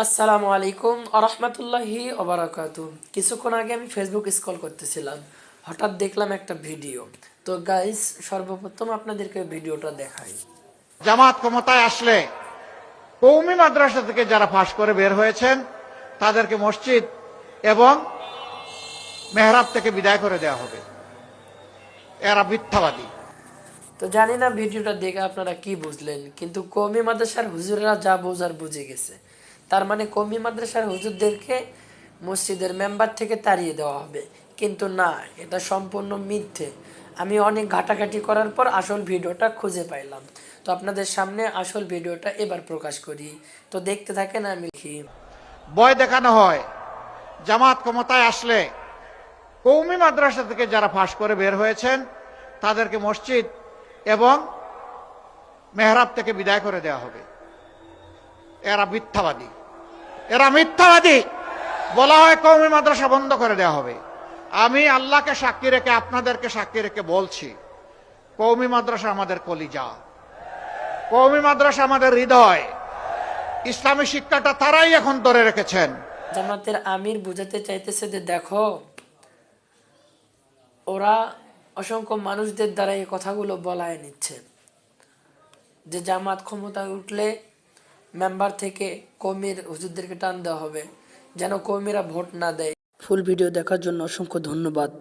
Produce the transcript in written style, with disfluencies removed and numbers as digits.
আসসালামু আলাইকুম আরহামতুল্লাহি ওবারাকাতু। কিছুক্ষণ আগে আমি ফেসবুক স্ক্রল করতেছিলাম, হঠাৎ দেখলাম একটা ভিডিও। তো গাইস, সর্বপ্রথম আপনাদেরকে ভিডিওটা দেখাই। জামাত ক্ষমতায় আসলে কওমি মাদ্রাসা থেকে যারা পাশ করে বের হয়েছেন তাদেরকে মসজিদ এবং মেহরাব থেকে বিদায় করে দেওয়া হবে। এরা মিথ্যাবাদী। তো জানি না ভিডিওটা দেখে আপনারা কি বুঝলেন, কিন্তু কওমি মাদ্রাসার হুজুররা যা বোঝার বুঝে গেছে। তার মানে কওমি মাদ্রাসার হুজুরদেরকে মসজিদের মেম্বার থেকে তাড়িয়ে দেওয়া হবে, কিন্তু না, এটা সম্পূর্ণ মিথ্যে। আমি অনেক ঘাটাঘাটি করার পর আসল ভিডিওটা খুঁজে পাইলাম। তো আপনাদের সামনে আসল ভিডিওটা এবার প্রকাশ করি, তো দেখতে থাকেন। আমি কি ভয় দেখানো হয়, জামাত ক্ষমতায় আসলে কওমি মাদ্রাসা থেকে যারা পাশ করে বের হয়েছেন তাদেরকে মসজিদ এবং মেহরাব থেকে বিদায় করে দেওয়া হবে। এরা মিথ্যাবাদী। এরা মিথ্যাবাদী। বলা হয় কওমি মাদ্রাসা বন্ধ করে দেওয়া হবে। আমি আল্লাহকে সাক্ষী রেখে আপনাদেরকে সাক্ষী রেখে বলছি, কওমি মাদ্রাসা আমাদের কলিজা, কওমি মাদ্রাসা আমাদের হৃদয়। ইসলামী শিক্ষাটা তারাই এখন ধরে রেখেছেন। জামাতের আমির বুঝাতে চাইতেছে যে দেখো, ওরা অসংখ্য মানুষদের দ্বারা এই কথাগুলো বলায় নিচ্ছে যে জামাত ক্ষমতায় উঠলে মেম্বার থেকে কওমির হুজুরদেরকে টান দেওয়া হবে, যেন কওমিরা ভোট না দেয়। ফুল ভিডিও দেখার জন্য অসংখ্য ধন্যবাদ।